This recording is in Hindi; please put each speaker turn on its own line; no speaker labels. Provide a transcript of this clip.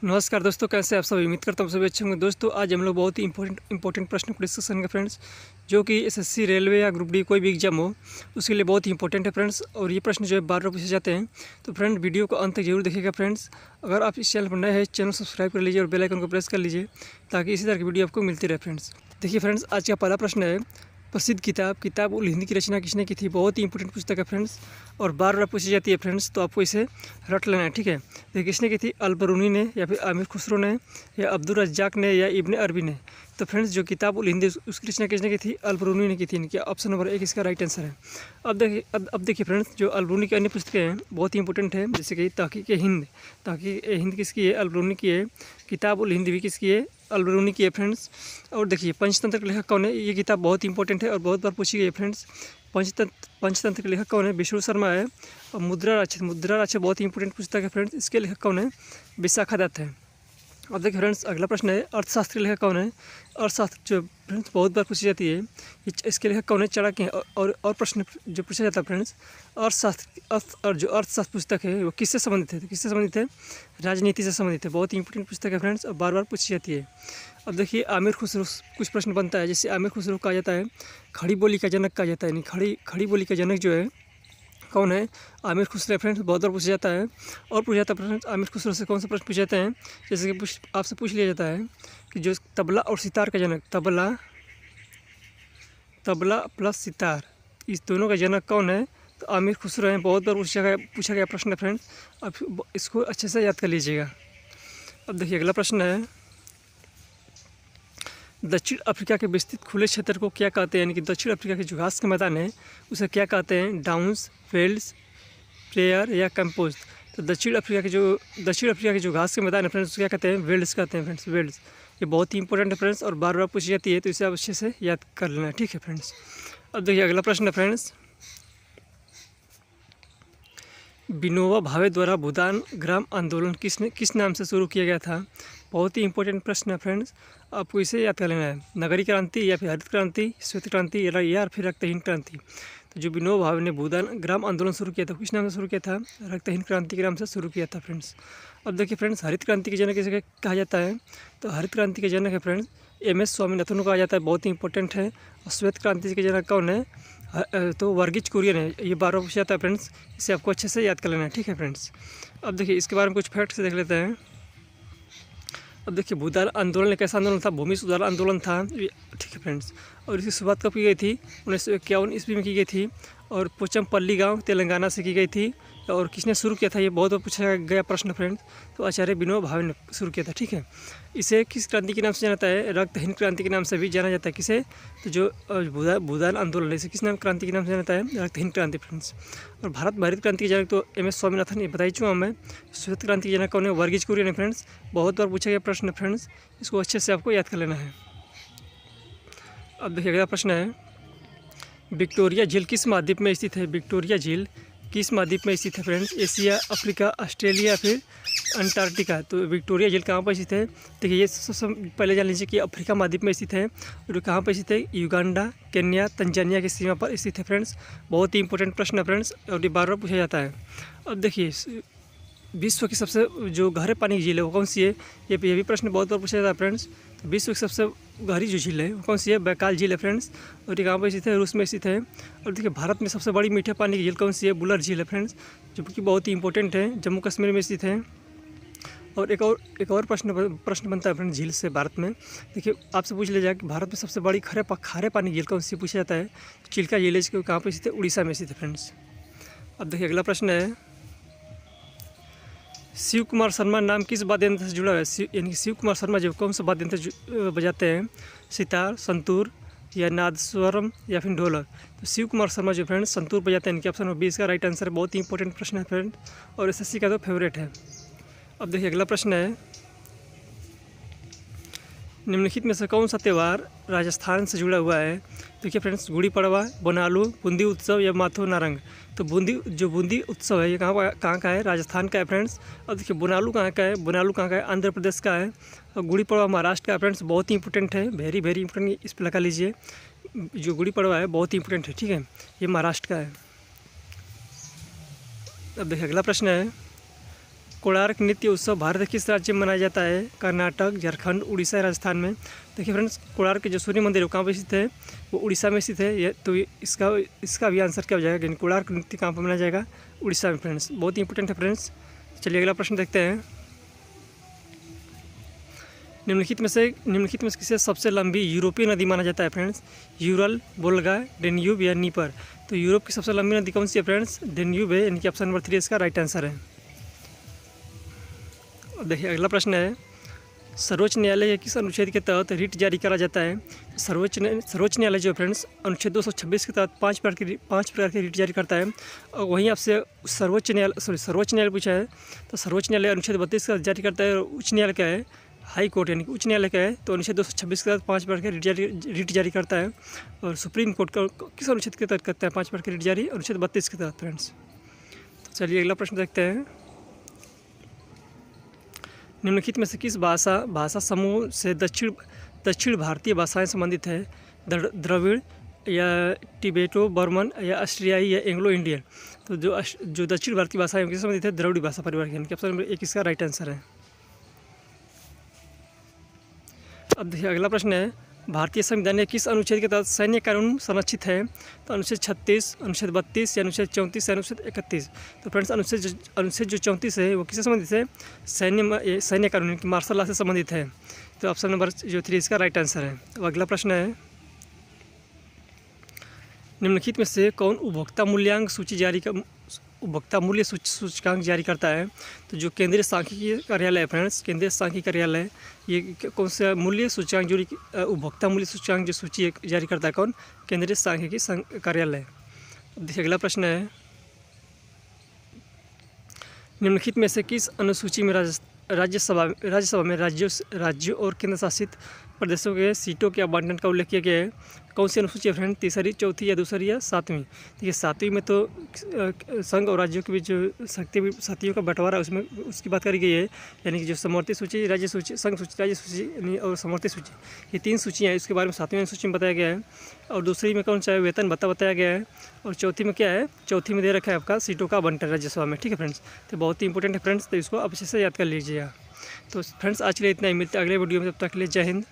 नमस्कार दोस्तों, कैसे आप सब। उम्मीद करता हूँ सभी अच्छे होंगे। दोस्तों आज हम लोग बहुत ही इंपॉर्टेंट प्रश्न को डिस्कस करेंगे फ्रेंड्स, जो कि एसएससी, रेलवे या ग्रुप डी कोई भी एग्जाम हो उसके लिए बहुत ही इंपॉर्टेंट है फ्रेंड्स। और ये प्रश्न जो है बार बार पूछे जाते हैं, तो फ्रेंड वीडियो को अंत तक जरूर देखिएगा फ्रेंड्स। अगर आप इस चैनल पर नए हैं, चैनल सब्सक्राइब कर लीजिए और बेल आइकन को प्रेस कर लीजिए ताकि इसी तरह की वीडियो आपको मिलती रहे फ्रेंड्स। देखिए फ्रेंड्स, आज का पहला प्रश्न है, प्रसिद्ध किताब उल हिंद की रचना किसने की थी। बहुत ही इंपॉर्टेंट पुस्तक है फ्रेंड्स और बार बार पूछी जाती है फ्रेंड्स, तो आपको इसे रट लेना है, ठीक है। देखिए किसने की थी, अल-बरूनी ने या फिर आमिर खुसरो ने या अब्दुल रज्जाक ने या इब्न अरबी ने। तो फ्रेंड्स जो किताब उल हिंद उसकी रचना किसने की थी, अल-बरूनी ने की थी। इनकी ऑप्शन नंबर 1 इसका राइट आंसर है। अब देखिए फ्रेंड्स, जो अल-बरूनी की अन्य पुस्तकें हैं बहुत ही इंपॉर्टेंट है, जैसे कि तहकीक-ए-हिंद किसकी है, अल-बरूनी की है। किताब उल हिंद भी किसकी है, अल-बरूनी की है फ्रेंड्स। और देखिए पंचतंत्र के लेखक कौन है, ये किताब बहुत इंपॉर्टेंट है और बहुत बार पूछी गई है फ्रेंड्स। पंचतंत्र के लेखक कौन है, विष्णु शर्मा है। और मुद्रा राक्षस बहुत ही इंपॉर्टेंट पुस्तक है फ्रेंड्स, इसके लेखक कौन है, विशाखा दत्त है। अब देखिए फ्रेंड्स, अगला प्रश्न है, अर्थशास्त्र के लेखक कौन है। अर्थशास्त्र जो फ्रेंड्स बहुत बार पूछी जाती है, इसके लेखक कौन है, चाणक्य है। और प्रश्न जो पूछा जाता है फ्रेंड्स, जो अर्थशास्त्र पुस्तक है वो किससे संबंधित है, तो किससे संबंधित है, राजनीति से संबंधित है। बहुत ही इंपॉर्टेंट पुस्तक है फ्रेंड्स और बार बार पूछी जाती है। अब देखिए आमिर खुसरो, कुछ प्रश्न बनता है, जैसे आमिर खुसरो कहा जाता है खड़ी बोली का जनक कहा जाता है, यानी खड़ी बोली का जनक जो है कौन है, आमिर खुसरो फ्रेंड्स। बहुत बार पूछा जाता है। और पूछा जाता है फ्रेंड्स, आमिर खुसरो से कौन सा प्रश्न पूछे जाते हैं, जैसे कि आपसे पूछ लिया जाता है कि जो तबला और सितार का जनक, तबला प्लस सितार, इस दोनों का जनक कौन है, तो आमिर खुसरो हैं। बहुत बार पूछा गया प्रश्न है फ्रेंड्स, अब इसको अच्छे से याद कर लीजिएगा। अब देखिए अगला प्रश्न है, दक्षिण अफ्रीका के विस्तृत खुले क्षेत्र को क्या कहते हैं, यानी कि दक्षिण अफ्रीका के जो घास के मैदान है उसे क्या कहते हैं, डाउन्स, फेल्ड्स, प्लेयर या कंपोस्ट। तो दक्षिण अफ्रीका के जो घास के मैदान है फ्रेंड्स, क्या कहते हैं, वेल्ड्स कहते हैं फ्रेंड्स, वेल्ड्स। ये बहुत ही इंपॉर्टेंट है फ्रेंड्स और बार बार पूछी जाती है, तो इसे आप अच्छे से याद कर लेना, ठीक है फ्रेंड्स। अब देखिए अगला प्रश्न है फ्रेंड्स, विनोबा भावे द्वारा भूदान ग्राम आंदोलन किस नाम से शुरू किया गया था। बहुत ही इंपॉर्टेंट प्रश्न है फ्रेंड्स, आपको इसे याद कर लेना है, नगरीय क्रांति या फिर हरित क्रांति, श्वेत क्रांति या फिर रक्तहीन क्रांति। तो जो विनोबा भावे ने भूदान ग्राम आंदोलन शुरू किया था, किस नाम से शुरू किया था, रक्तहीन क्रांति के नाम से शुरू किया था फ्रेंड्स। अब देखिए फ्रेंड्स, हरित क्रांति के जनक किसे कहा जाता है, तो हरित क्रांति के जनक है फ्रेंड्स MS स्वामीनाथन को कहा जाता है, बहुत ही इंपॉर्टेंट है। और श्वेत क्रांति के जनक कौन है, तो वर्गीज कुरियन है। ये बार बार पूछा जाता है फ्रेंड्स, इसे आपको अच्छे से याद कर लेना है, ठीक है फ्रेंड्स। अब देखिए इसके बारे में कुछ फैक्ट्स देख लेते हैं। अब देखिए भूदान आंदोलन एक ऐसा आंदोलन था, भूमि सुधार आंदोलन था, ठीक है फ्रेंड्स। और इसकी शुरुआत कब की गई थी, 1951 ईस्वी में की गई थी और पोचमपल्ली गांव तेलंगाना से की गई थी। और किसने शुरू किया था, ये बहुत बार पूछा गया प्रश्न फ्रेंड्स, तो आचार्य विनोबा भावे ने शुरू किया था, ठीक है। इसे किस क्रांति के नाम से जाना जाता है, रक्तहीन क्रांति के नाम से भी जाना जाता है। किसे, तो जो भूदान आंदोलन है, इसे किस नाम क्रांति के नाम से जाना जाता है, रक्तहीन क्रांति फ्रेंड्स। और हरित क्रांति के जनक तो MS स्वामीनाथन, ये बता ही चुका मैं। श्वेत क्रांति के जनक कौन है, वर्गीज कुरियन है फ्रेंड्स। बहुत बार पूछा गया प्रश्न फ्रेंड्स, इसको अच्छे से आपको याद कर लेना है। अब देखिए अगला प्रश्न है, विक्टोरिया झील किस महाद्वीप में स्थित है। विक्टोरिया झील किस महाद्वीप में स्थित है फ्रेंड्स, एशिया, अफ्रीका, ऑस्ट्रेलिया या फिर अंटार्कटिका। तो विक्टोरिया झील कहाँ पर स्थित है, देखिए ये सबसे पहले जान लीजिए कि अफ्रीका महाद्वीप में स्थित है। और कहाँ पर स्थित है, युगांडा, केन्या, तंजानिया की सीमा पर स्थित है फ्रेंड्स। बहुत ही इंपॉर्टेंट प्रश्न है फ्रेंड्स और ये बार बार पूछा जाता है। अब देखिए विश्व की सबसे जो गहरे पानी की झील है वो कौन सी है, ये भी प्रश्न बहुत बार पूछा जाता है फ्रेंड्स। तो विश्व की सबसे गहरी जो झील है वो कौन सी है, बैकाल झील है फ्रेंड्स। और ये कहाँ पर स्थित है, रूस में स्थित है। और देखिए भारत में सबसे बड़ी मीठे पानी की झील कौन सी है, बुलर झील है फ्रेंड्स, जो कि बहुत ही इंपॉर्टेंट है, जम्मू कश्मीर में स्थित है। और एक और प्रश्न बनता है फ्रेंड्स झील से भारत में। देखिए आपसे पूछ लिया जाए कि भारत में सबसे बड़ी खारे पानी की झील कौन सी पूछा जाता है, चिल्का झील है, कहाँ पर स्थित है, उड़ीसा में स्थित है फ्रेंड्स। अब देखिए अगला प्रश्न है, शिव कुमार शर्मा नाम किस वाद्य यंत्र से जुड़ा है, यानी कि शिव कुमार शर्मा जो कौन सा वाद्य यंत्र बजाते हैं, सितार, संतूर या नादस्वरम या फिर ढोलक। तो शिव कुमार शर्मा जो फ्रेंड्स संतूर बजाते हैं, इनके ऑप्शन नंबर 20 का राइट आंसर है। बहुत ही इंपॉर्टेंट प्रश्न है फ्रेंड और SSC का तो फेवरेट है। अब देखिए अगला प्रश्न है, निम्नलिखित में से कौन सा त्यौहार राजस्थान से जुड़ा हुआ है। देखिए फ्रेंड्स, गुड़ी पड़वा, बोनालू, बूंदी उत्सव या माथो नारंग। तो बूंदी उत्सव है, ये कहाँ का है, राजस्थान का है फ्रेंड्स। और देखिए बोनालू कहाँ का है, आंध्र प्रदेश का है। और गुड़ी पड़वा महाराष्ट्र का है फ्रेंड्स। बहुत ही इंपॉर्टेंट है, वेरी इंपॉर्टेंट, इस पर लगा लीजिए। जो गुड़ी पड़वा है बहुत ही इंपॉर्टेंट है, ठीक है, ये महाराष्ट्र का है। अब देखिए अगला प्रश्न है, कोणार्क नृत्य उत्सव भारत के किस राज्य में मनाया जाता है? कर्नाटक, झारखंड, उड़ीसा, राजस्थान में। देखिए फ्रेंड्स, कोणार्क के जो सूर्य मंदिर है कहाँ पर स्थित है? वो उड़ीसा में स्थित है। तो इसका भी आंसर क्या हो जाएगा? कोणार्क नृत्य कहाँ पर मनाया जाएगा? उड़ीसा में फ्रेंड्स। बहुत ही इंपॉर्टेंट है फ्रेंड्स। चलिए अगला प्रश्न देखते हैं। निम्नलिखित में से किसे सबसे लंबी यूरोपीय नदी माना जाता है फ्रेंड्स? यूरल, वोल्गा, डेन्यूब या नीपर। तो यूरोप की सबसे लंबी नदी कौन सी है फ्रेंड्स? डेन्यूब है, यानी कि ऑप्शन नंबर 3 इसका राइट आंसर है। देखिए अगला प्रश्न है, सर्वोच्च न्यायालय किस अनुच्छेद के तहत रिट जारी करा जाता है? सर्वोच्च न्यायालय जो फ्रेंड्स अनुच्छेद 226 के तहत पाँच प्रकार की रिट जारी करता है। और वहीं आपसे सर्वोच्च न्यायालय पूछा है, तो सर्वोच्च न्यायालय अनुच्छेद 32 का जारी करता है। और उच्च न्यायालय क्या है? हाई कोर्ट, यानी कि उच्च न्यायालय क्या है? तो अनुच्छेद 226 के तहत 5 प्रकार के रिट जारी करता है। और सुप्रीम कोर्ट का किस अनुच्छेद के तहत करता है 5 प्रकार की रिट जारी? अनुच्छेद 32 के तहत फ्रेंड्स। तो चलिए अगला प्रश्न देखते हैं। निम्नलिखित में से किस भाषा समूह से दक्षिण भारतीय भाषाएं संबंधित है? द्रविड़ या टिबेटो बर्मन या ऑस्ट्रियाई या एंग्लो इंडियन। तो जो दक्षिण भारतीय भाषाएं उनसे संबंधित है द्रविड़ भाषा परिवार के, यानी कि ऑप्शन नंबर 1 इसका राइट आंसर है। अब देखिए अगला प्रश्न है, भारतीय संविधान में किस अनुच्छेद के तहत सैन्य कानून संरक्षित है? तो अनुच्छेद 36, अनुच्छेद 32 या अनुच्छेद 34 या अनुच्छेद 31। तो फ्रेंड्स अनुच्छेद जो 34 है वो किससे संबंधित है? सैन्य कानून की मार्शल लॉ से संबंधित है। तो ऑप्शन नंबर जो 3 इसका राइट आंसर है। अब अगला प्रश्न है, निम्नलिखित में से कौन उपभोक्ता मूल्य सूचकांक जारी करता है? तो जो केंद्रीय सांख्यिकी कार्यालय है फ्रेंड्स, केंद्रीय सांख्यिकी कार्यालय, ये कौन सा मूल्य सूचकांक जो उपभोक्ता मूल्य सूचकांक जो सूची जारी करता है? कौन? केंद्रीय सांख्यिकी कार्यालय। देखिए अगला प्रश्न है, निम्नलिखित में से किस अनुसूची में राज्यसभा में राज्यों और केंद्र शासित प्रदेशों के सीटों के आवंटन का उल्लेख किया गया है? कौन सी अनुसूची है फ्रेंड? तीसरी, चौथी या दूसरी या सातवीं? देखिए 7वीं में तो संघ और राज्यों के बीच जो शक्तियों का बंटवारा उसमें उसकी बात करी गई है, यानी कि जो समवर्ती सूची, राज्य सूची, संघ सूची, राज्य सूची और समवर्ती सूची, ये 3 सूचियाँ हैं। इसके बारे में 7वीं अनुसूची में बताया गया है। और दूसरी में कौन सा है? वेतन भत्ता बताया गया है। और चौथी में क्या है? चौथी में दे रखा है आपका सीटों का आवंटन राज्यसभा में। ठीक है फ्रेंड्स, तो बहुत ही इंपॉर्टेंट है फ्रेंड्स, तो इसको अच्छे से याद कर लीजिएगा। तो फ्रेंड्स आज के लिए इतना ही, मिलते हैं अगले वीडियो में, तब तक के लिए जय हिंद।